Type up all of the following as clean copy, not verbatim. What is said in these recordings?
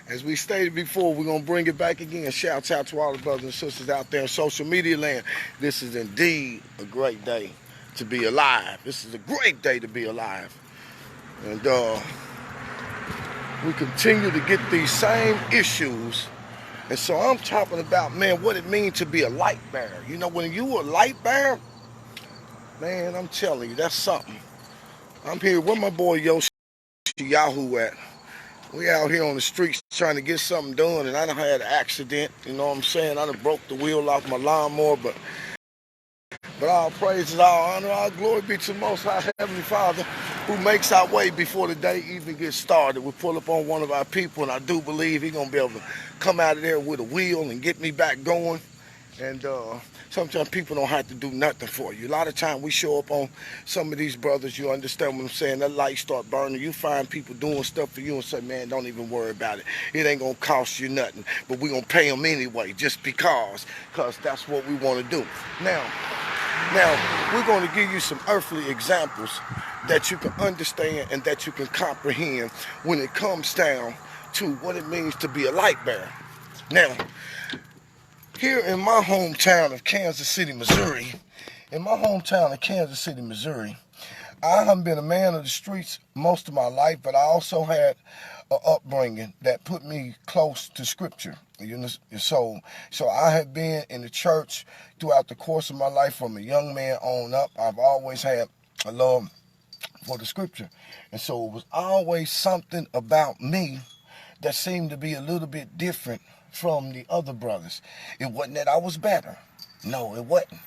As we stated before, we're going to bring it back again. Shouts out to all the brothers and sisters out there in social media land. This is indeed a great day to be alive. This is a great day to be alive. And we continue to get these same issues. And so I'm talking about, man, what it means to be a light bearer. You know, when you a light bearer, man, I'm telling you, that's something. I'm here with my boy Yoshi Yahoo at. We out here on the streets trying to get something done, and I done had an accident. You know what I'm saying? I done broke the wheel off my lawnmower, but all praises, all honor, all glory be to the Most High Heavenly Father, who makes our way before the day even gets started. We pull up on one of our people, and I do believe he's gonna be able to come out of there with a wheel and get me back going. And sometimes people don't have to do nothing for you. A lot of times we show up on some of these brothers, you understand what I'm saying, that light start burning. You find people doing stuff for you and say, man, don't even worry about it. It ain't going to cost you nothing. But we're going to pay them anyway just because that's what we want to do. Now, we're going to give you some earthly examples that you can understand and that you can comprehend when it comes down to what it means to be a light bearer. Now, here in my hometown of Kansas City, Missouri, I have been a man of the streets most of my life, but I also had an upbringing that put me close to Scripture. You know, so I have been in the church throughout the course of my life from a young man on up. I've always had a love for the Scripture, and so it was always something about me that seemed to be a little bit different from the other brothers. It wasn't that I was better. No, it wasn't.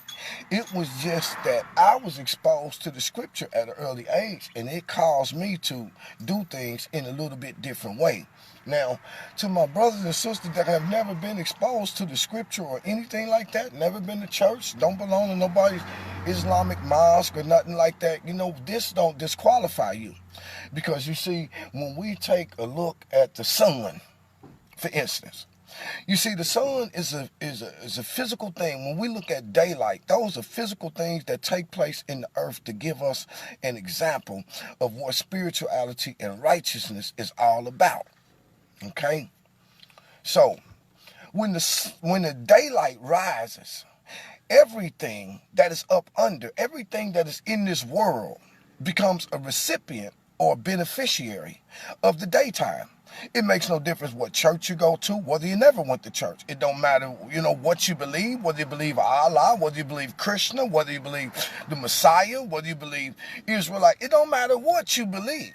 It was just that I was exposed to the Scripture at an early age, and it caused me to do things in a little bit different way. Now, to my brothers and sisters that have never been exposed to the Scripture or anything like that, never been to church, don't belong to nobody's Islamic mosque or nothing like that, you know, this don't disqualify you. Because you see, when we take a look at the sun, for instance, you see, the sun is a physical thing. When we look at daylight, those are physical things that take place in the earth to give us an example of what spirituality and righteousness is all about. Okay? So, when the daylight rises, everything that is up under, everything that is in this world becomes a recipient or beneficiary of the daytime. It makes no difference what church you go to, whether you never went to church. It don't matter, you know, what you believe, whether you believe Allah, whether you believe Krishna, whether you believe the Messiah, whether you believe Israelite. It don't matter what you believe.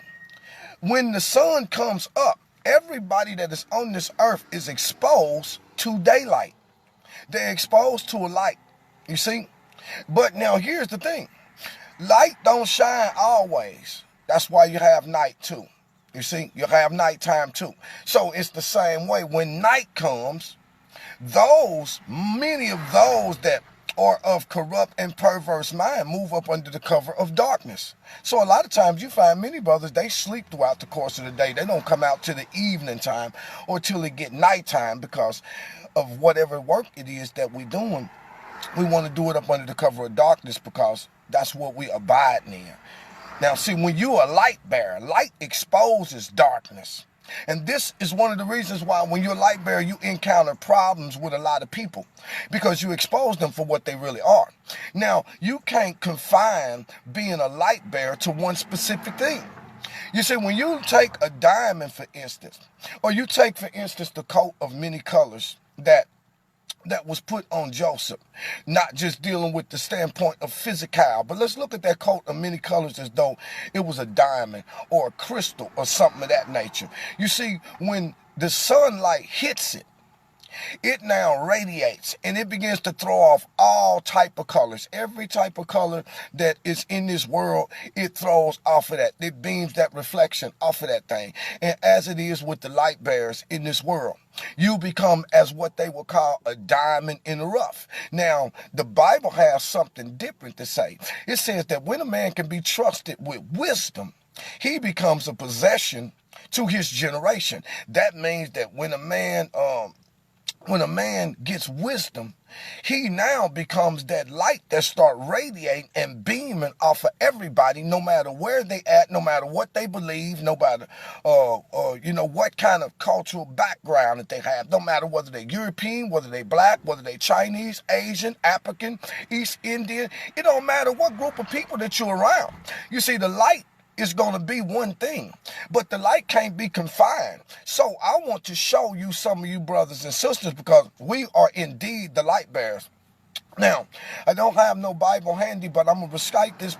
When the sun comes up, everybody that is on this earth is exposed to daylight. They're exposed to a light, you see? But now here's the thing. Light don't shine always. That's why you have night too. You see, you have nighttime too. So it's the same way. When night comes, many of those that are of corrupt and perverse mind move up under the cover of darkness. So a lot of times you find many brothers, they sleep throughout the course of the day. They don't come out till the evening time or till it get nighttime because of whatever work it is that we're doing. We want to do it up under the cover of darkness because that's what we abide in. Now, see, when you're a light bearer, light exposes darkness. And this is one of the reasons why when you're a light bearer, you encounter problems with a lot of people because you expose them for what they really are. Now, you can't confine being a light bearer to one specific thing. You see, when you take a diamond, for instance, or you take, for instance, the coat of many colors that was put on Joseph, not just dealing with the standpoint of physical, but let's look at that coat of many colors as though it was a diamond or a crystal or something of that nature. You see, when the sunlight hits it, it now radiates and it begins to throw off all type of colors. Every type of color that is in this world, it throws off of that. It beams that reflection off of that thing. And as it is with the light bearers in this world, you become as what they will call a diamond in the rough. Now, the Bible has something different to say. It says that when a man can be trusted with wisdom, he becomes a possession to his generation. That means that when a man when a man gets wisdom, he now becomes that light that start radiating and beaming off of everybody, no matter where they at, no matter what they believe, no matter what kind of cultural background that they have, no matter whether they're European, whether they black, whether they Chinese, Asian, African, East Indian. It don't matter what group of people that you're around. You see, the light is going to be one thing, but the light can't be confined. So I want to show you some of you brothers and sisters, because we are indeed the light bearers. Now, I don't have no Bible handy, but I'm going to recite this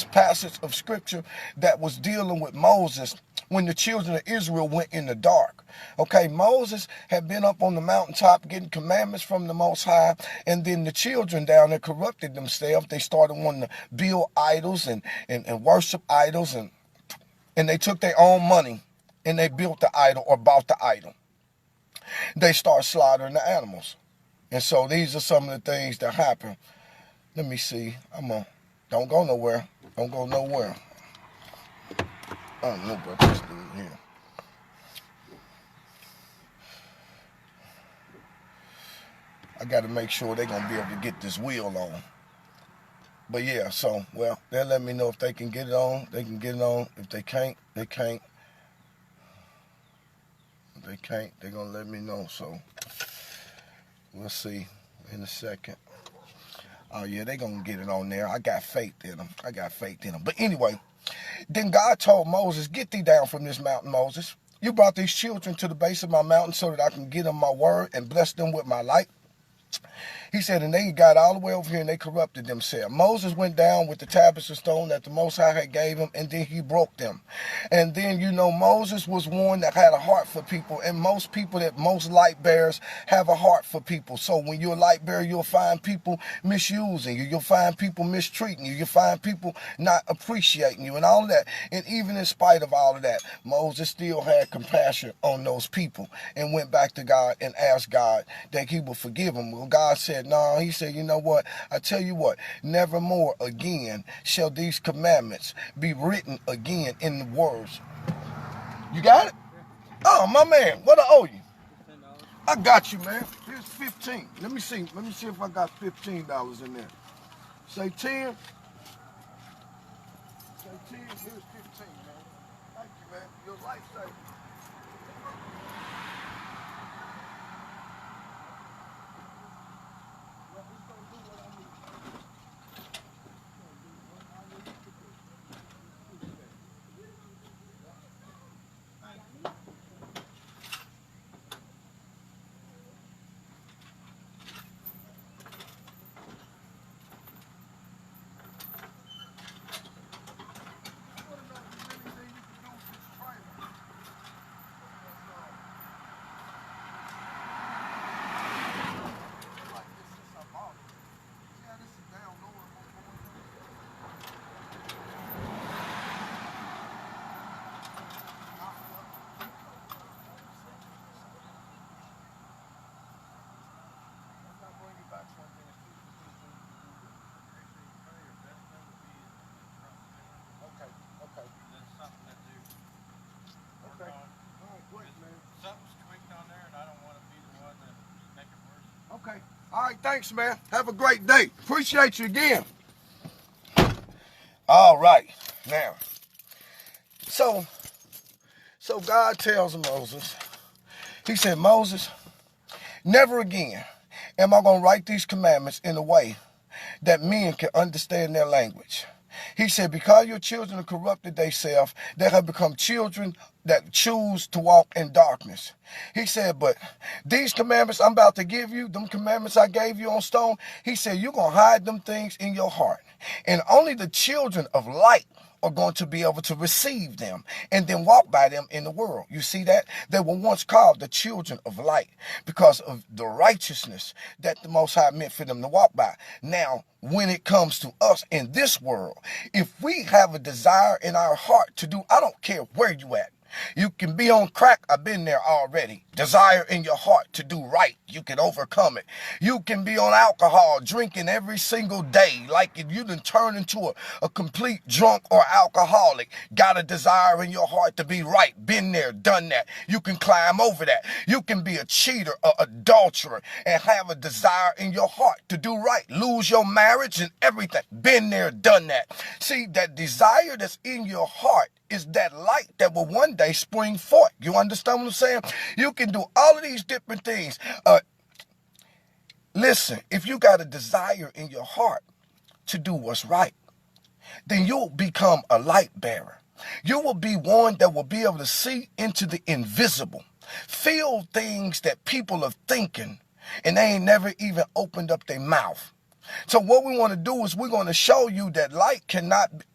passage of scripture that was dealing with Moses when the children of Israel went in the dark. Okay, Moses had been up on the mountaintop getting commandments from the Most High, and then the children down there corrupted themselves. They started wanting to build idols and worship idols, and they took their own money and they built the idol or bought the idol. They start slaughtering the animals. And so these are some of the things that happen. Let me see. Don't go nowhere. Don't go nowhere. I don't know about this dude here. I got to make sure they're going to be able to get this wheel on. But yeah, so, well, they'll let me know if they can get it on. They can get it on. If they can't, they can't. If they can't, they're going to let me know. So we'll see in a second. Oh, yeah, they're going to get it on there. I got faith in them. But anyway, then God told Moses, get thee down from this mountain, Moses. You brought these children to the base of my mountain so that I can give them my word and bless them with my light. He said, and they got all the way over here and they corrupted themselves. Moses went down with the tablets of stone that the Most High had gave him, and then he broke them. And then, Moses was one that had a heart for people, and most light bearers have a heart for people. So when you're a light bearer, you'll find people misusing you. You'll find people mistreating you. You'll find people not appreciating you and all of that. And even in spite of all of that, Moses still had compassion on those people and went back to God and asked God that he would forgive him. Well, God said, no, he said, you know what? I tell you what, never more again shall these commandments be written again in the words. You got it? Oh, my man, what I owe you? I got you, man. Here's 15. Let me see if I got $15 in there. Say 10. Say 10, here's 15, man. Thank you, man. Your lifesaver. Okay. All right, thanks, man. Have a great day. Appreciate you again. All right. Now, so God tells Moses, he said, Moses, never again am I going to write these commandments in a way that men can understand their language. He said, because your children have corrupted themselves, they have become children that choose to walk in darkness. He said, but these commandments I'm about to give you, them commandments I gave you on stone, he said, you're going to hide them things in your heart. And only the children of light are going to be able to receive them and then walk by them in the world. You see that? They were once called the children of light because of the righteousness that the Most High meant for them to walk by. Now, when it comes to us in this world, if we have a desire in our heart to do, I don't care where you at, You can be on crack. I've been there already. Desire in your heart to do right. You can overcome it. You can be on alcohol, drinking every single day. Like you done turn into a complete drunk or alcoholic. Got a desire in your heart to be right. Been there, done that. You can climb over that. You can be a cheater, an adulterer, and have a desire in your heart to do right. Lose your marriage and everything. Been there, done that. See, that desire that's in your heart is that light that will one day spring forth. You understand what I'm saying? You can do all of these different things. Listen, if you got a desire in your heart to do what's right, then you'll become a light bearer. You will be one that will be able to see into the invisible, feel things that people are thinking, and they ain't never even opened up their mouth. So what we want to do is we're going to show you that light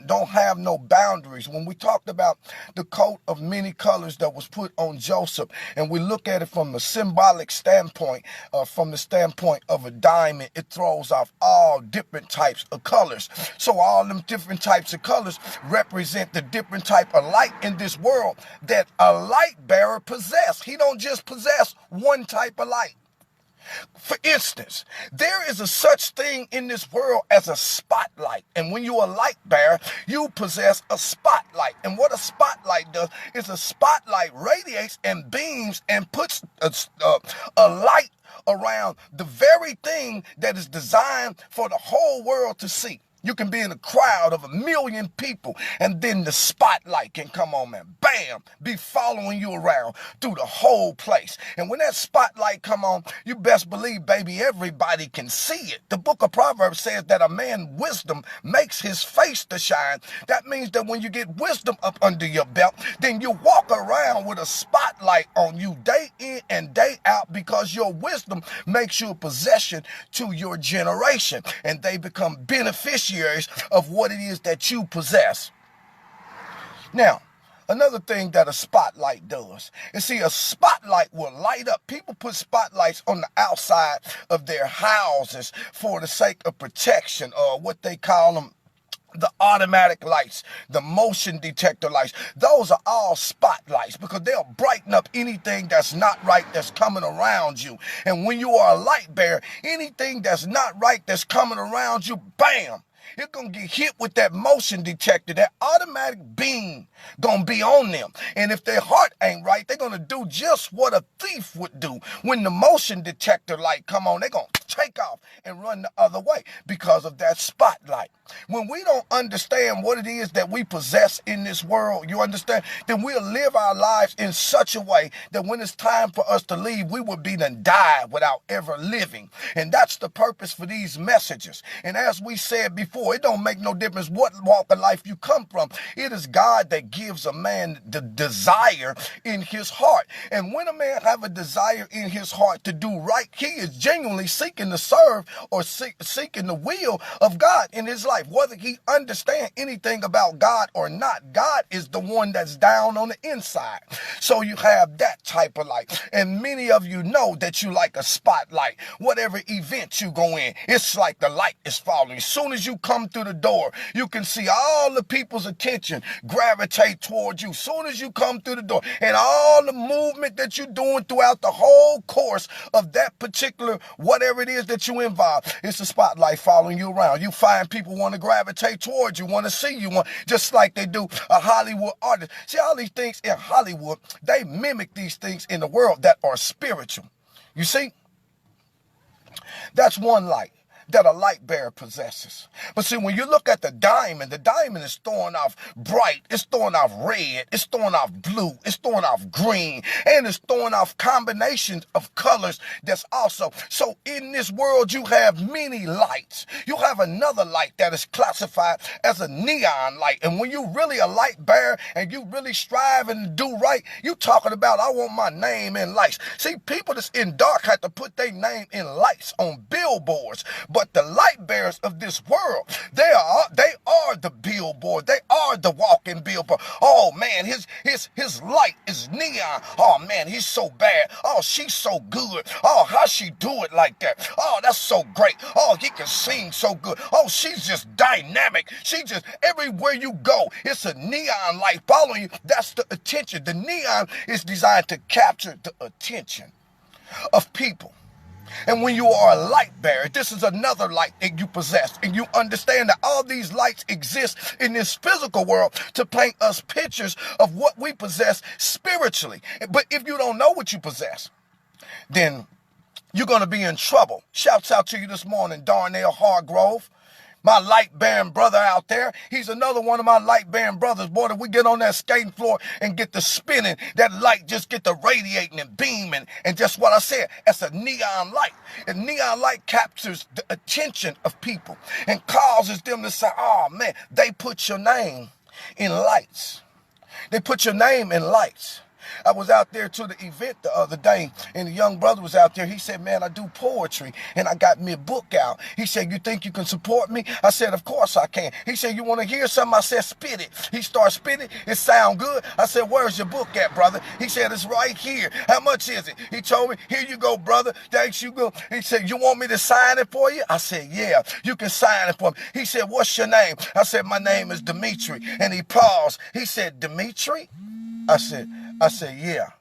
don't have no boundaries. When we talked about the coat of many colors that was put on Joseph, and we look at it from a symbolic standpoint, from the standpoint of a diamond, it throws off all different types of colors. So all them different types of colors represent the different type of light in this world that a light bearer possess. He don't just possess one type of light. For instance, there is a such thing in this world as a spotlight. And when you're a light bearer, you possess a spotlight. And what a spotlight does is a spotlight radiates and beams and puts a light around the very thing that is designed for the whole world to see. You can be in a crowd of 1 million people, and then the spotlight can come on, man. Bam! Be following you around through the whole place. And when that spotlight come on, you best believe, baby, everybody can see it. The book of Proverbs says that a man's wisdom makes his face to shine. That means that when you get wisdom up under your belt, then you walk around with a spotlight on you day in and day out, because your wisdom makes you a possession to your generation, and they become beneficiaries of what it is that you possess. Now, another thing that a spotlight does is, see, a spotlight will light up. People put spotlights on the outside of their houses for the sake of protection, or what they call them, the automatic lights, the motion detector lights. Those are all spotlights, because they'll brighten up anything that's not right that's coming around you. And when you are a light bearer, anything that's not right that's coming around you, bam! You're going to get hit with that motion detector. That automatic beam going to be on them. And if their heart ain't right, they're going to do just what a thief would do. When the motion detector light come on, they're going to take off and run the other way because of that spotlight. When we don't understand what it is that we possess in this world, you understand, then we'll live our lives in such a way that when it's time for us to leave, we will be done died without ever living. And that's the purpose for these messages. And as we said before, it don't make no difference what walk of life you come from. It is God that gives a man the desire in his heart. And when a man have a desire in his heart to do right, he is genuinely seeking to serve or seeking the will of God in his life. Whether he understand anything about God or not, God is the one that's down on the inside. So you have that type of light. And many of you know that you like a spotlight. Whatever event you go in, it's like the light is falling. As soon as you come through the door, you can see all the people's attention gravitate towards you. As soon as you come through the door, and all the movement that you're doing throughout the whole course of that particular whatever it is that you involve, it's a spotlight following you around. You find people want to gravitate towards you, want to see you, just like they do a Hollywood artist. See, all these things in Hollywood, they mimic these things in the world that are spiritual. You see, that's one light that a light bearer possesses. But see, when you look at the diamond is throwing off bright, it's throwing off red, it's throwing off blue, it's throwing off green, and it's throwing off combinations of colors that's also. So in this world, you have many lights. You have another light that is classified as a neon light. And when you really a light bearer and you really strive and do right, you talking about, I want my name in lights. See, people that's in dark have to put their name in lights on billboards. But the light bearers of this world, they are the billboard. They are the walking billboard. Oh man, his light is neon. Oh man, he's so bad. Oh, she's so good. Oh, how she do it like that? Oh, that's so great. Oh, he can sing so good. Oh, she's just dynamic. She just, everywhere you go, it's a neon light following you. That's the attention. The neon is designed to capture the attention of people. And when you are a light bearer, this is another light that you possess. And you understand that all these lights exist in this physical world to paint us pictures of what we possess spiritually. But if you don't know what you possess, then you're going to be in trouble. Shouts out to you this morning, Darnell Hargrove. My light-bearing brother out there. He's another one of my light-bearing brothers. Boy, if we get on that skating floor and get the spinning, that light just get the radiating and beaming. And just what I said, that's a neon light. And neon light captures the attention of people and causes them to say, oh, man, they put your name in lights. They put your name in lights. I was out there to the event the other day, and the young brother was out there. He said, man, I do poetry, and I got me a book out. He said, you think you can support me? I said, of course I can. He said, you want to hear something? I said, spit it. He started spitting. It sound good. I said, where's your book at, brother? He said, it's right here. How much is it? He told me, here you go, brother. Thanks, you go. He said, you want me to sign it for you? I said, yeah, you can sign it for me. He said, what's your name? I said, my name is Dimitri. And he paused. He said, Dimitri? I said, yeah.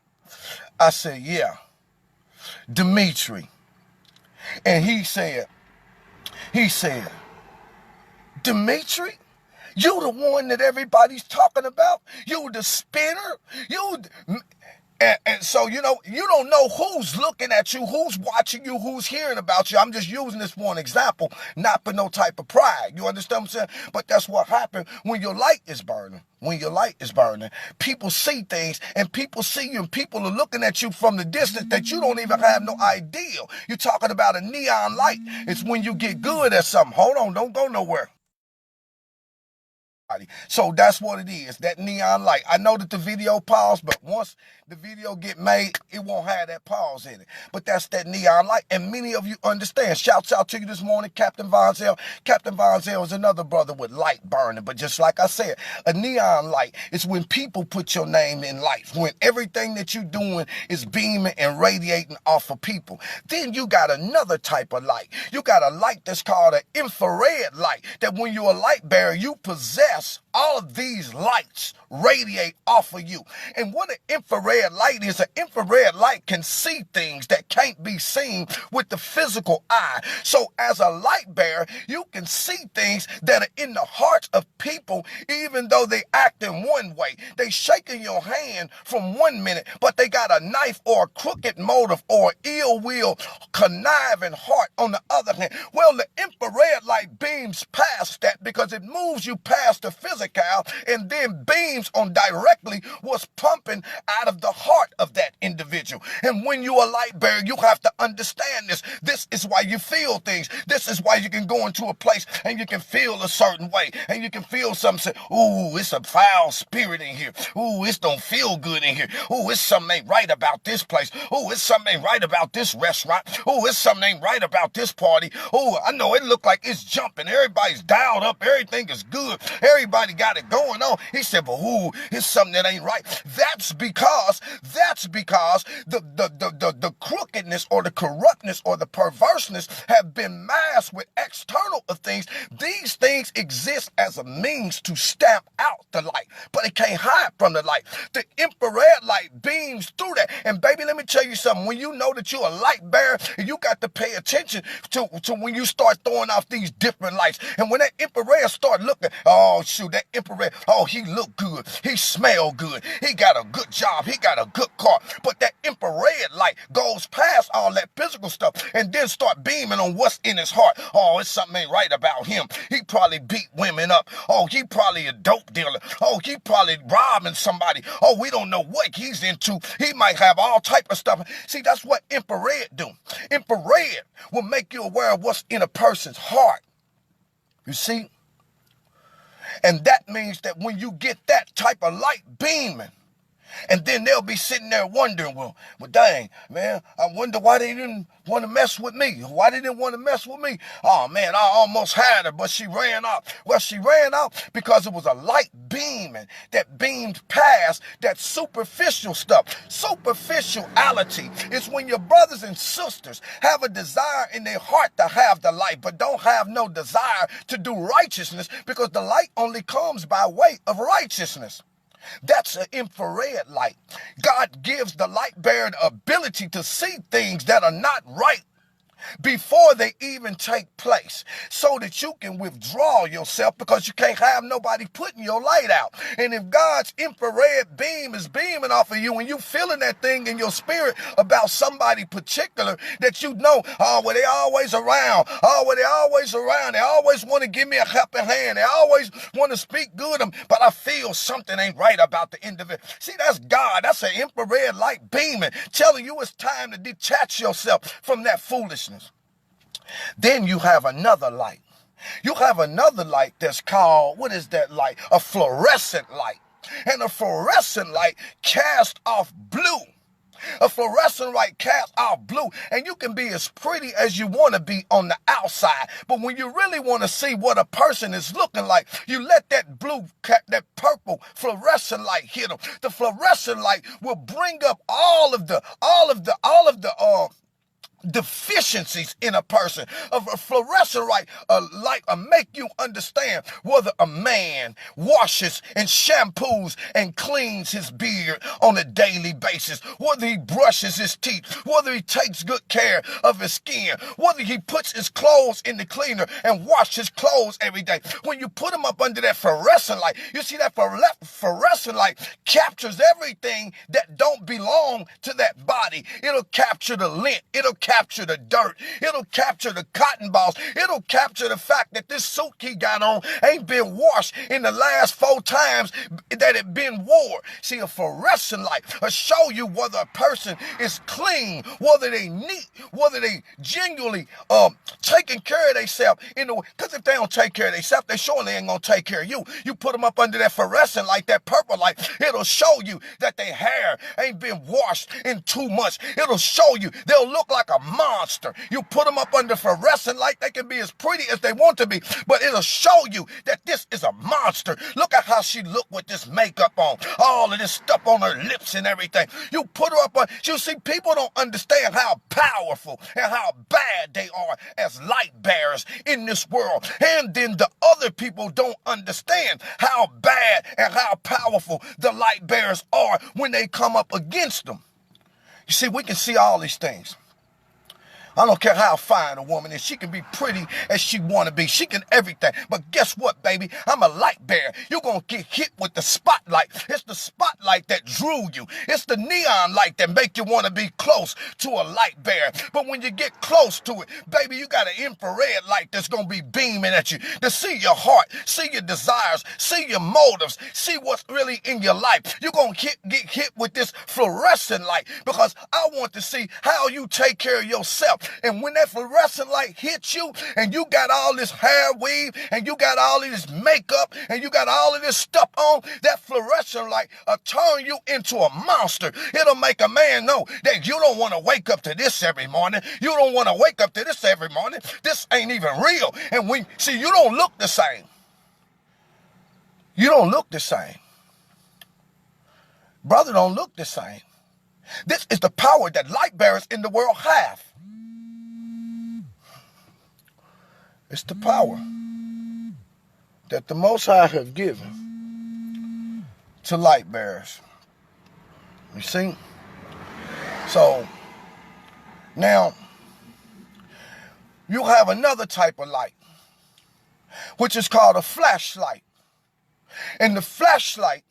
I said, yeah. Dimitri. And he said, Dimitri, you the one that everybody's talking about? You the spinner? And so, you know, you don't know who's looking at you, who's watching you, who's hearing about you. I'm just using this for an example, not for no type of pride. You understand what I'm saying? But that's what happened when your light is burning. When your light is burning, people see things, and people see you, and people are looking at you from the distance that you don't even have no idea. You're talking about a neon light. It's when you get good at something. Hold on, don't go nowhere. So that's what it is, that neon light. I know that the video paused, but once the video get made, it won't have that pause in it. But that's that neon light, and many of you understand. Shouts out to you this morning, Captain Von Zell. Captain Von Zell is another brother with light burning, but just like I said, a neon light is when people put your name in lights, when everything that you're doing is beaming and radiating off of people. Then you got another type of light. You got a light that's called an infrared light, that when you're a light bearer, you possess all of these lights radiate off of you. And what an infrared light is, an infrared light can see things that can't be seen with the physical eye. So as a light bearer, you can see things that are in the hearts of people, even though they act in one way. They shaking your hand from 1 minute, but they got a knife or a crooked motive or ill will, conniving heart on the other hand. Well, the infrared light beams past that because it moves you past the physical and then beams on directly what's pumping out of the heart of that individual. And when you're a light bearer, you have to understand this. This is why you feel things. This is why you can go into a place and you can feel a certain way, and you can feel something say, ooh, it's a foul spirit in here. Ooh, it don't feel good in here. Ooh, it's something ain't right about this place. Ooh, it's something ain't right about this restaurant. Ooh, it's something ain't right about this party. Ooh, I know it look like it's jumping. Everybody's dialed up. Everything is good. Everybody got it going on. He said, but ooh, it's something that ain't right. That's because the crookedness or the corruptness or the perverseness have been masked with external things. These things exist as a means to stamp out the light, but it can't hide from the light. The infrared light beams through that. And baby, let me tell you something. When you know that you're a light bearer, you got to pay attention to when you start throwing off these different lights. And when that infrared start looking, oh shoot, that infrared, oh, he look good. He smell good. He got a good job. He got a good car. But that infrared light goes past all that physical stuff and then start beaming on what's in his heart. Oh, it's something ain't right about him. He probably beat women up. Oh, he probably a dope dealer. Oh, he probably robbing somebody. Oh, we don't know what he's into. He might have all type of stuff. See, that's what infrared do. Infrared will make you aware of what's in a person's heart. You see? And that means that when you get that type of light beaming, And then they'll be sitting there wondering, well, dang, man, I wonder why they didn't want to mess with me. Why they didn't want to mess with me? Oh, man, I almost had her, but she ran out. Well, she ran out because it was a light beaming that beamed past that superficial stuff. Superficiality is when your brothers and sisters have a desire in their heart to have the light, but don't have no desire to do righteousness, because the light only comes by way of righteousness. That's an infrared light. God gives the light bearer the ability to see things that are not right before they even take place, so that you can withdraw yourself, because you can't have nobody putting your light out. And if God's infrared beam is beaming off of you and you feeling that thing in your spirit about somebody particular that you know, oh, well, they always around. Oh, well, they always around. They always want to give me a helping hand. They always want to speak good of them, but I feel something ain't right about the individual. See, that's God. That's an infrared light beaming, telling you it's time to detach yourself from that foolishness. Then you have another light. You have another light that's called, what is that light? A fluorescent light. And a fluorescent light casts off blue. A fluorescent light casts off blue, and you can be as pretty as you want to be on the outside, but when you really want to see what a person is looking like, you let that that purple fluorescent light hit them. The fluorescent light will bring up all of the deficiencies in a person. Of a fluorescent light make you understand whether a man washes and shampoos and cleans his beard on a daily basis, whether he brushes his teeth, whether he takes good care of his skin, whether he puts his clothes in the cleaner and washes his clothes every day. When you put him up under that fluorescent light, you see that fluorescent light captures everything that don't belong to that body. It'll capture the lint. It'll capture the dirt. It'll capture the cotton balls. It'll capture the fact that this suit he got on ain't been washed in the last 4 times that it been wore. See, a fluorescent light will show you whether a person is clean, whether they neat, whether they genuinely taking care of themselves. Because if they don't take care of themselves, they surely ain't gonna take care of you. You put them up under that fluorescent light, that purple light, it'll show you that their hair ain't been washed in 2 months. It'll show you they'll look like a monster. You put them up under fluorescent light, they can be as pretty as they want to be, but it'll show you that this is a monster. Look at how she look with this makeup on, all of this stuff on her lips and everything. You put her up on, you see, people don't understand how powerful and how bad they are as light bearers in this world. And then the other people don't understand how bad and how powerful the light bearers are when they come up against them. You see, we can see all these things. I don't care how fine a woman is. She can be pretty as she want to be. She can everything. But guess what, baby? I'm a light bearer. You're going to get hit with the spotlight. It's the spotlight that drew you. It's the neon light that make you want to be close to a light bearer. But when you get close to it, baby, you got an infrared light that's going to be beaming at you to see your heart, see your desires, see your motives, see what's really in your life. You're going to get hit with this fluorescent light because I want to see how you take care of yourself. And when that fluorescent light hits you and you got all this hair weave and you got all of this makeup and you got all of this stuff on, that fluorescent light will turn you into a monster. It'll make a man know that you don't want to wake up to this every morning. You don't want to wake up to this every morning. This ain't even real. And you don't look the same. You don't look the same. Brother don't look the same. This is the power that light bearers in the world have. It's the power that the Most High have given to light bearers. You see? So, now, you have another type of light, which is called a flashlight. And the flashlight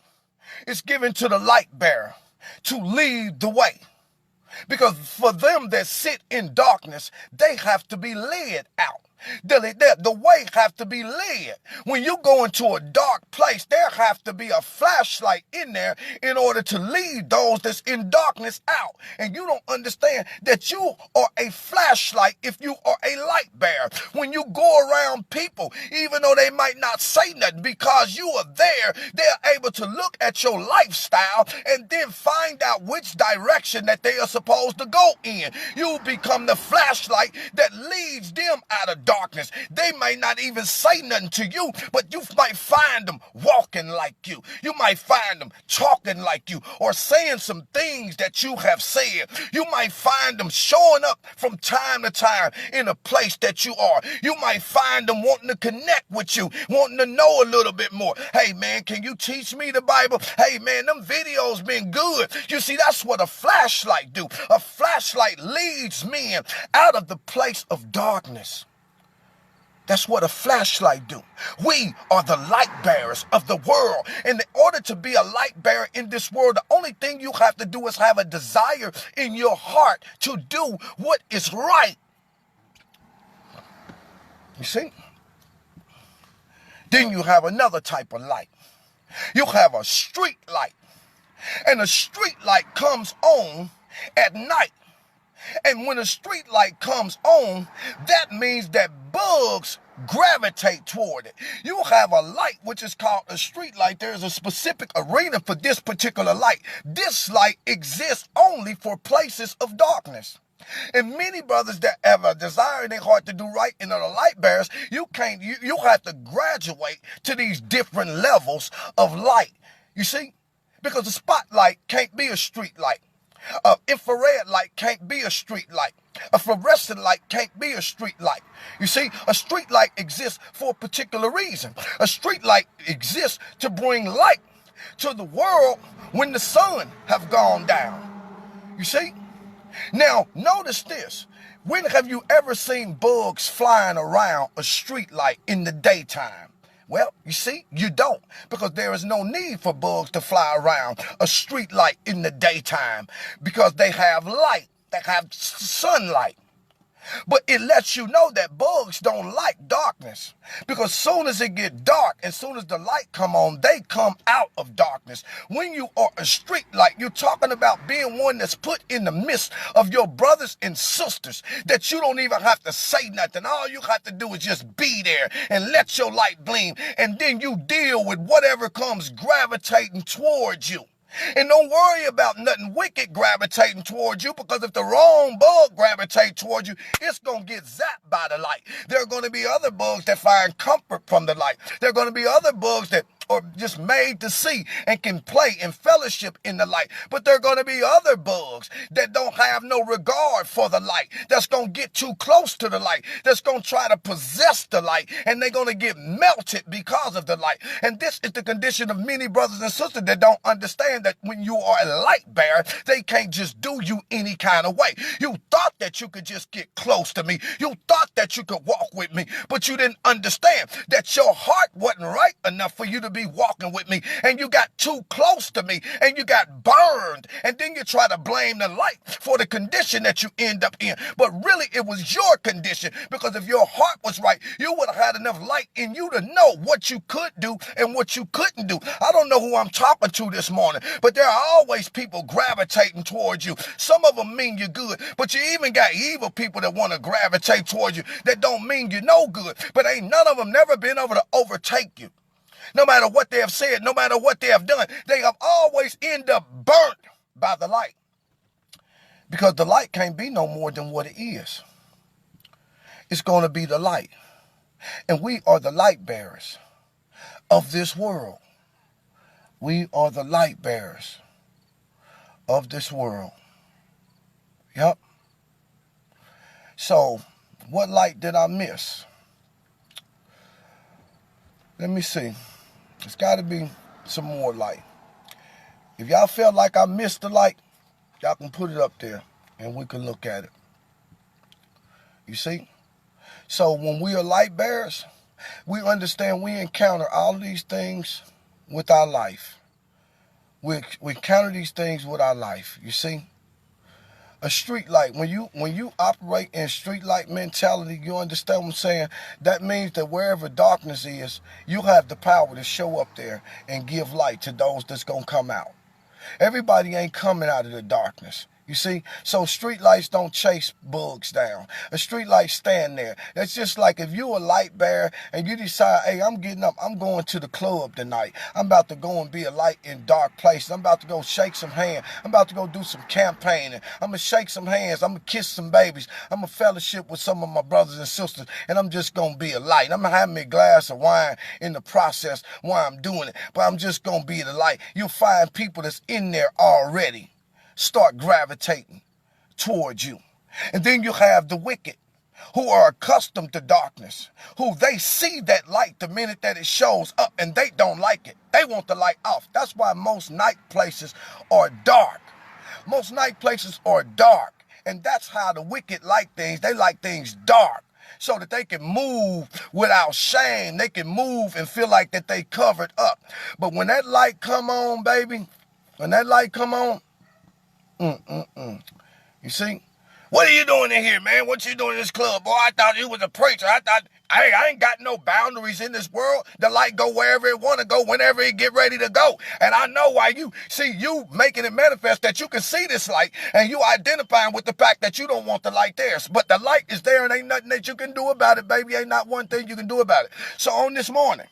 is given to the light bearer to lead the way. Because for them that sit in darkness, they have to be led out. The way have to be led. When you go into a dark place, place, there have to be a flashlight in there in order to lead those that's in darkness out. And you don't understand that you are a flashlight if you are a light bearer. When you go around people, even though they might not say nothing, because you are there, they're able to look at your lifestyle and then find out which direction that they are supposed to go in. You become the flashlight that leads them out of darkness. They may not even say nothing to you, but you might find them walking like you. You might find them talking like you, or saying some things that you have said. You might find them showing up from time to time in a place that you are. You might find them wanting to connect with you, wanting to know a little bit more. Hey man, can you teach me the Bible? Hey man, them videos been good. You see, that's what a flashlight do. A flashlight leads men out of the place of darkness. That's what a flashlight do. We are the light bearers of the world. And in order to be a light bearer in this world, the only thing you have to do is have a desire in your heart to do what is right. You see? Then you have another type of light. You have a street light. And a street light comes on at night. And when a street light comes on, that means that bugs gravitate toward it. You have a light which is called a street light. There's a specific arena for this particular light. This light exists only for places of darkness. And many brothers that have a desire in their heart to do right and are the light bearers, you have to graduate to these different levels of light. You see? Because a spotlight can't be a street light. An infrared light can't be a street light. A fluorescent light can't be a street light. You see, a street light exists for a particular reason. A street light exists to bring light to the world when the sun have gone down. You see? Now, notice this. When have you ever seen bugs flying around a street light in the daytime? Well, you see, you don't, because there is no need for bugs to fly around a street light in the daytime, because they have light, they have sunlight. But it lets you know that bugs don't like darkness, because soon as it get dark and soon as the light come on, they come out of darkness. When you are a street light, you're talking about being one that's put in the midst of your brothers and sisters, that you don't even have to say nothing. All you have to do is just be there and let your light gleam, and then you deal with whatever comes gravitating towards you. And don't worry about nothing wicked gravitating towards you, because if the wrong bug gravitates towards you, it's going to get zapped by the light. There are going to be other bugs that find comfort from the light. There are going to be other bugs that are just made to see and can play and fellowship in the light. But there are going to be other bugs that don't have no regard for the light, that's going to get too close to the light, that's going to try to possess the light, and they're going to get melted because of the light. And this is the condition of many brothers and sisters that don't understand that when you are a light bearer, they can't just do you any kind of way. You thought that you could just get close to me. You thought that you could walk with me, but you didn't understand that your heart wasn't right enough for you to be walking with me, and you got too close to me and you got burned, and then you try to blame the light for the condition that you end up in. But really it was your condition, because if your heart was right, you would have had enough light in you to know what you could do and what you couldn't do. I don't know who I'm talking to this morning, but there are always people gravitating towards you. Some of them mean you good, but you even got evil people that want to gravitate towards you that don't mean you no good, but ain't none of them never been able to overtake you. No matter what they have said, no matter what they have done, they have always ended up burnt by the light, because the light can't be no more than what it is. It's going to be the light, and we are the light bearers of this world. We are the light bearers of this world. Yep. So, what light did I miss? Let me see. There's got to be some more light. If y'all felt like I missed the light, y'all can put it up there and we can look at it. You see? So when we are light bearers, we understand we encounter all these things with our life. We encounter these things with our life, you see? A street light. When you operate in street light mentality, you understand what I'm saying? That means that wherever darkness is, you have the power to show up there and give light to those that's gonna come out. Everybody ain't coming out of the darkness. You see? So street lights don't chase bugs down. A street light stand there. It's just like if you a light bearer and you decide, hey, I'm getting up, I'm going to the club tonight. I'm about to go and be a light in dark places. I'm about to go shake some hands. I'm about to go do some campaigning. I'm going to shake some hands. I'm going to kiss some babies. I'm going to fellowship with some of my brothers and sisters. And I'm just going to be a light. I'm going to have me a glass of wine in the process while I'm doing it. But I'm just going to be the light. You'll find people that's in there already start gravitating towards you. And then you have the wicked who are accustomed to darkness, who they see that light the minute that it shows up and they don't like it. They want the light off. That's why most night places are dark. Most night places are dark. And that's how the wicked like things. They like things dark so that they can move without shame. They can move and feel like that they covered up. But when that light come on, baby, when that light come on, you see? What are you doing in here, man? What you doing in this club? Boy, I thought you was a preacher. I thought, hey, I ain't got no boundaries in this world. The light go wherever it want to go, whenever it get ready to go. And I know why you making it manifest that you can see this light and you identifying with the fact that you don't want the light there. But the light is there and ain't nothing that you can do about it, baby. Ain't not one thing you can do about it. So on this morning,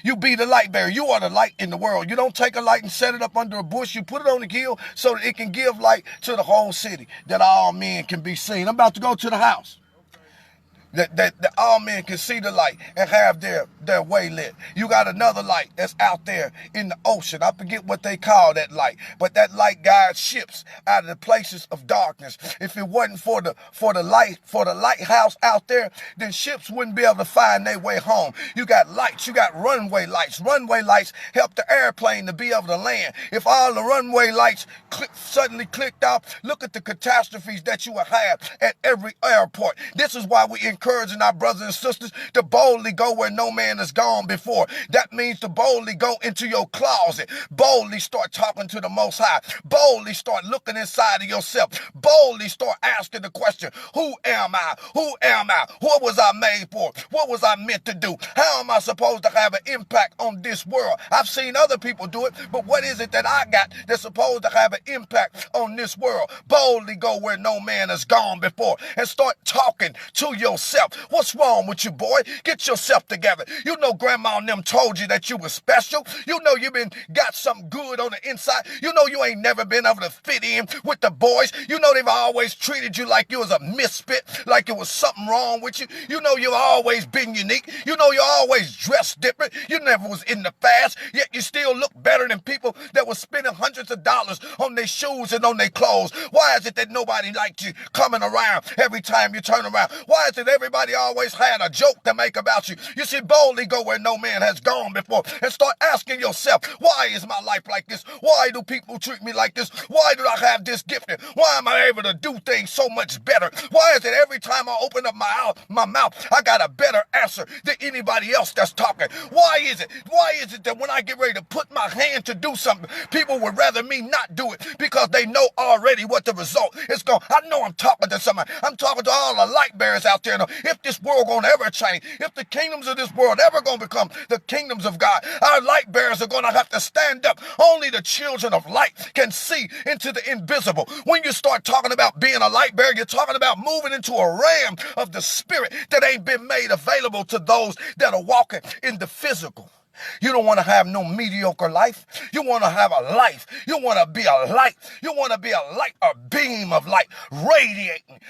you be the light bearer. You are the light in the world. You don't take a light and set it up under a bush. You put it on the hill so that it can give light to the whole city, that all men can be seen. I'm about to go to the house. That all men can see the light and have their way lit. You got another light that's out there in the ocean. I forget what they call that light, but that light guides ships out of the places of darkness. If it wasn't for the lighthouse out there, then ships wouldn't be able to find their way home. You got lights, you got runway lights. Runway lights help the airplane to be able to land. If all the runway lights suddenly clicked off, look at the catastrophes that you will have at every airport. This is why we encouraging our brothers and sisters to boldly go where no man has gone before. That means to boldly go into your closet. Boldly start talking to the Most High. Boldly start looking inside of yourself. Boldly start asking the question, who am I? Who am I? What was I made for? What was I meant to do? How am I supposed to have an impact on this world? I've seen other people do it, but what is it that I got that's supposed to have an impact on this world? Boldly go where no man has gone before and start talking to yourself. What's wrong with you, boy? Get yourself together. You know grandma and them told you that you were special. You know you got something good on the inside. You know you ain't never been able to fit in with the boys. You know they've always treated you like you was a misfit, like it was something wrong with you. You know you've always been unique. You know you always dressed different. You never was in the fast, yet you still look better than people that was spending hundreds of dollars on their shoes and on their clothes. Why is it that nobody liked you coming around every time you turn around? Why is it everybody always had a joke to make about you? You should boldly go where no man has gone before and start asking yourself, why is my life like this? Why do people treat me like this? Why do I have this gifting? Why am I able to do things so much better? Why is it every time I open up my mouth, I got a better answer than anybody else that's talking? Why is it? Why is it that when I get ready to put my hand to do something, people would rather me not do it because they know already what the result is going? I know I'm talking to somebody. I'm talking to all the light bearers out there. If this world gonna ever change, if the kingdoms of this world ever gonna become the kingdoms of God, our light bearers are gonna have to stand up. Only the children of light can see into the invisible. When you start talking about being a light bearer, you're talking about moving into a realm of the spirit that ain't been made available to those that are walking in the physical. You don't want to have no mediocre life. You want to have a life. You want to be a light. You want to be a light, a beam of light, radiating.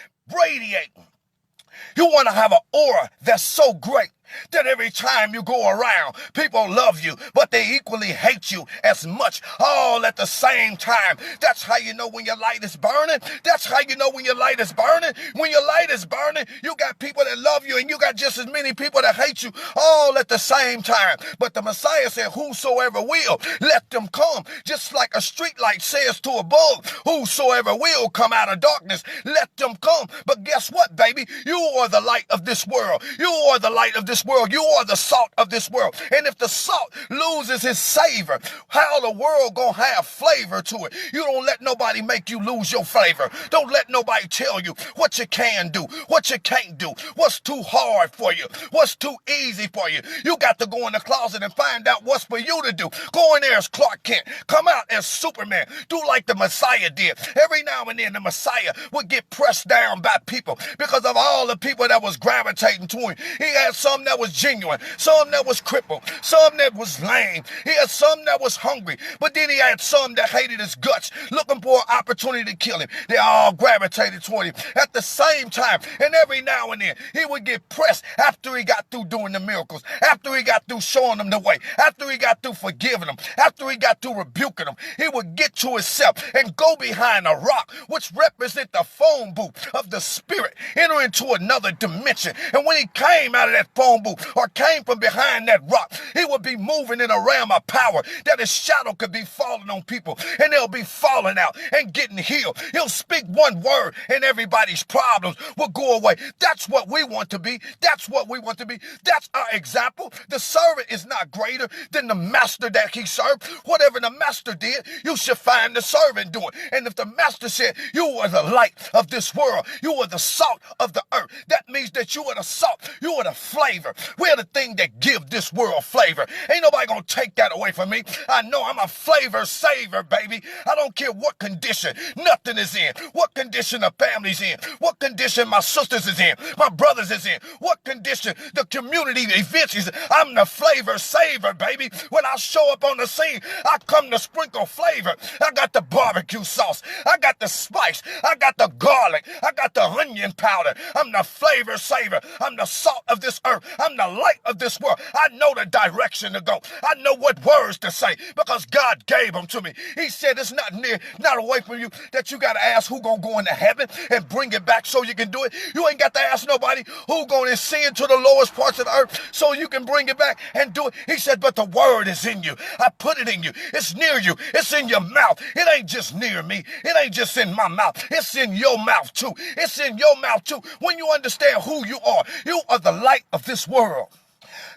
You want to have an aura that's so great that every time you go around, people love you, but they equally hate you as much, all at the same time. That's how you know when your light is burning. That's how you know when your light is burning. When your light is burning, you got people that love you, and you got just as many people that hate you, all at the same time. But the Messiah said, whosoever will, let them come. Just like a street light says to a bulb, whosoever will come out of darkness, let them come. But guess what, baby? You are the light of this world. You are the light of this this world. You are the salt of this world. And if the salt loses its savor, how the world gonna have flavor to it? You don't let nobody make you lose your flavor. Don't let nobody tell you what you can do, what you can't do, what's too hard for you, what's too easy for you. You got to go in the closet and find out what's for you to do. Go in there as Clark Kent. Come out as Superman. Do like the Messiah did. Every now and then the Messiah would get pressed down by people because of all the people that was gravitating to him. He had some that was genuine, some that was crippled, some that was lame. He had some that was hungry, but then he had some that hated his guts, looking for an opportunity to kill him. They all gravitated toward him at the same time. And every now and then he would get pressed after he got through doing the miracles, after he got through showing them the way, after he got through forgiving them, after he got through rebuking them. He would get to himself and go behind a rock, which represent the phone booth of the spirit, enter into another dimension. And when he came out of that phone booth or came from behind that rock, he would be moving in a realm of power that his shadow could be falling on people and they'll be falling out and getting healed. He'll speak one word and everybody's problems will go away. That's what we want to be. That's what we want to be. That's our example. The servant is not greater than the master that he served. Whatever the master did, you should find the servant doing. And if the master said, you are the light of this world, you are the salt of the earth, that means that you are the salt, you are the flavor. We're the thing that give this world flavor. Ain't nobody gonna take that away from me. I know I'm a flavor saver, baby. I don't care what condition nothing is in, what condition the family's in, what condition my sisters is in, my brothers is in, what condition the community events is in. I'm the flavor saver, baby. When I show up on the scene, I come to sprinkle flavor. I got the barbecue sauce, I got the spice, I got the garlic, I got the onion powder. I'm the flavor saver. I'm the salt of this earth. I'm the light of this world. I know the direction to go. I know what words to say because God gave them to me. He said it's not near, not away from you that you got to ask who gonna go into heaven and bring it back so you can do it. You ain't got to ask nobody who gonna ascend to the lowest parts of the earth so you can bring it back and do it. He said, but the word is in you. I put it in you. It's near you. It's in your mouth. It ain't just near me. It ain't just in my mouth. It's in your mouth too. It's in your mouth too. When you understand who you are the light of this world.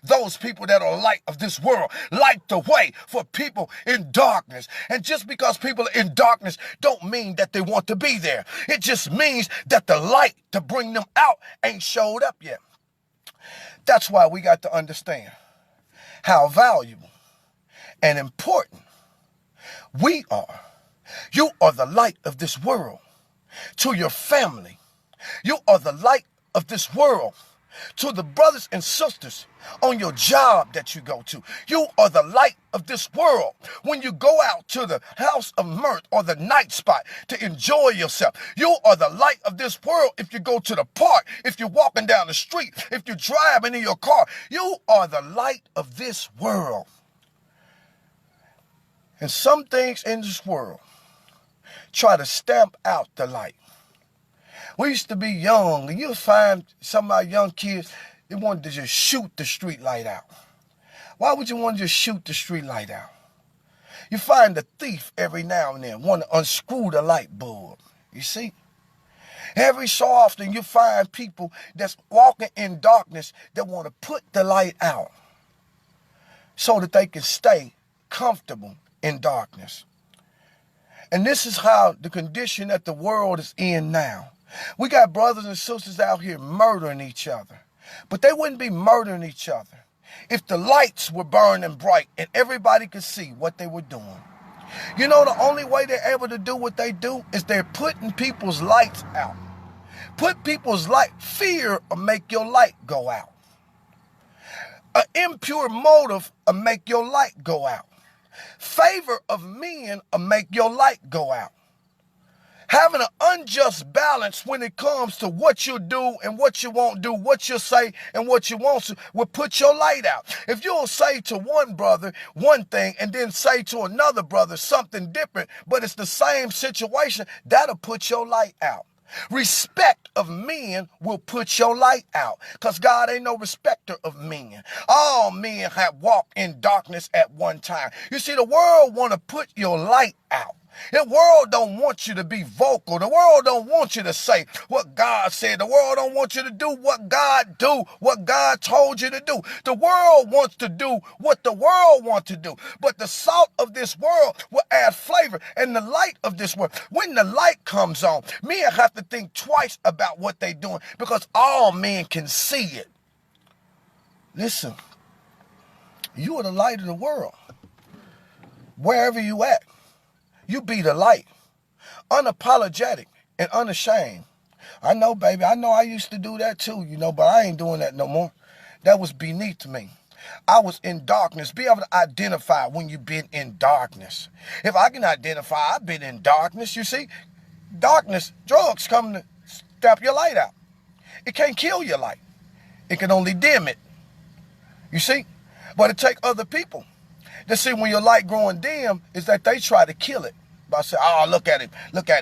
Those people that are light of this world light the way for people in darkness. And just because people are in darkness don't mean that they want to be there. It just means that the light to bring them out ain't showed up yet. That's why we got to understand how valuable and important we are. You are the light of this world to your family. You are the light of this world to the brothers and sisters on your job that you go to. You are the light of this world. When you go out to the house of mirth or the night spot to enjoy yourself, you are the light of this world. If you go to the park, if you're walking down the street, if you're driving in your car, you are the light of this world. And some things in this world try to stamp out the light. We used to be young, and you'll find some of our young kids, they wanted to just shoot the street light out. Why would you want to just shoot the street light out? You find the thief every now and then want to unscrew the light bulb. You see? Every so often you find people that's walking in darkness that want to put the light out so that they can stay comfortable in darkness. And this is how the condition that the world is in now. We got brothers and sisters out here murdering each other. But they wouldn't be murdering each other if the lights were burning bright and everybody could see what they were doing. You know, the only way they're able to do what they do is they're putting people's lights out. Put people's light. Fear will make your light go out. An impure motive will make your light go out. Favor of men will make your light go out. Having an unjust balance when it comes to what you do and what you won't do, what you say and what you won't say, will put your light out. If you'll say to one brother one thing and then say to another brother something different, but it's the same situation, that'll put your light out. Respect of men will put your light out because God ain't no respecter of men. All men have walked in darkness at one time. You see, the world want to put your light out. The world don't want you to be vocal. The world don't want you to say what God said. The world don't want you to do what God told you to do. The world wants to do what the world wants to do. But the salt of this world will add flavor, and the light of this world. When the light comes on, men have to think twice about what they're doing because all men can see it. Listen, you are the light of the world. Wherever you at, you be the light, unapologetic and unashamed. I know, baby. I know I used to do that too, but I ain't doing that no more. That was beneath me. I was in darkness. Be able to identify when you've been in darkness. If I can identify, I've been in darkness. You see, darkness, drugs come to stamp your light out. It can't kill your light. It can only dim it. You see? But it take other people. To see when your light growing dim is that they try to kill it. But I say, oh, look at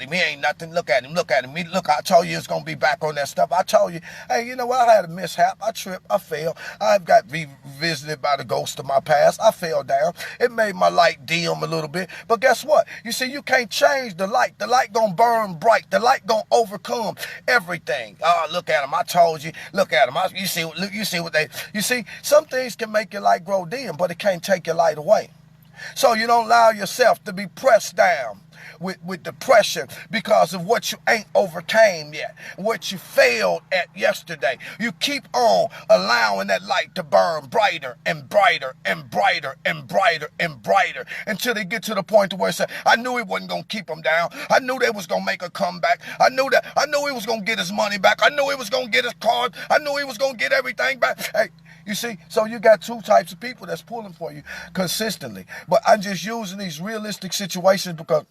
him, he ain't nothing, look at him, look, I told you it's going to be back on that stuff, I told you, hey, you know what, I had a mishap, I tripped, I fell, I've got revisited by the ghost of my past, I fell down, it made my light dim a little bit, but guess what, you see, you can't change the light going to burn bright, the light going to overcome everything. Oh, look at him, I told you, look at him, you see, some things can make your light grow dim, but it can't take your light away. So you don't allow yourself to be pressed down with depression because of what you ain't overcame yet, what you failed at yesterday. You keep on allowing that light to burn brighter and brighter and brighter and brighter and brighter until they get to the point where it said, I knew he wasn't going to keep them down. I knew they was going to make a comeback. I knew he was going to get his money back. I knew he was going to get his card. I knew he was going to get everything back. Hey, you see, so you got two types of people that's pulling for you consistently. But I'm just using these realistic situations because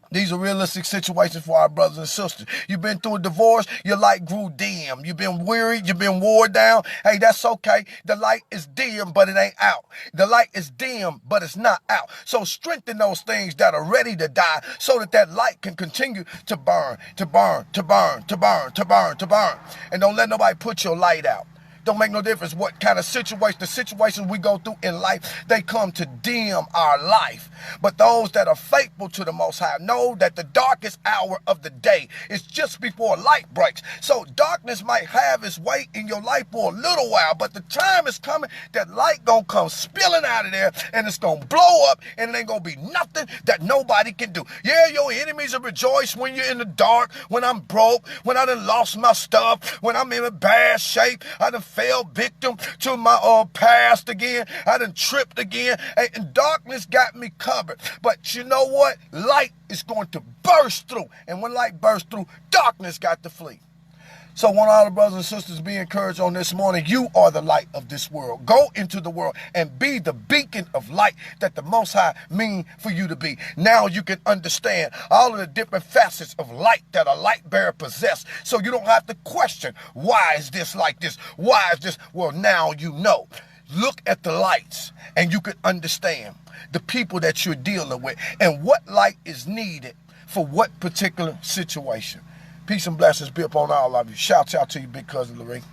these are realistic situations for our brothers and sisters. You've been through a divorce, your light grew dim. You've been weary, you've been wore down. Hey, that's okay. The light is dim, but it ain't out. The light is dim, but it's not out. So strengthen those things that are ready to die so that light can continue to burn, to burn, to burn, to burn, to burn, to burn. And don't let nobody put your light out. Don't make no difference what kind of situation, the situations we go through in life, they come to dim our life. But those that are faithful to the Most High know that the darkest hour of the day is just before light breaks. So darkness might have its way in your life for a little while, but the time is coming that light gonna come spilling out of there and it's gonna blow up and it ain't gonna be nothing that nobody can do. Yeah, your enemies will rejoice when you're in the dark, when I'm broke, when I done lost my stuff, when I'm in a bad shape, I done fell victim to my past again. I done tripped again. And darkness got me covered. But you know what? Light is going to burst through. And when light bursts through, darkness got to flee. So I want all the brothers and sisters to be encouraged on this morning. You are the light of this world. Go into the world and be the beacon of light that the Most High mean for you to be. Now you can understand all of the different facets of light that a light bearer possess. So you don't have to question, why is this like this? Why is this? Well, now you know. Look at the lights and you can understand the people that you're dealing with and what light is needed for what particular situation. Peace and blessings be upon all of you. Shouts out to you, big cousin Lorraine.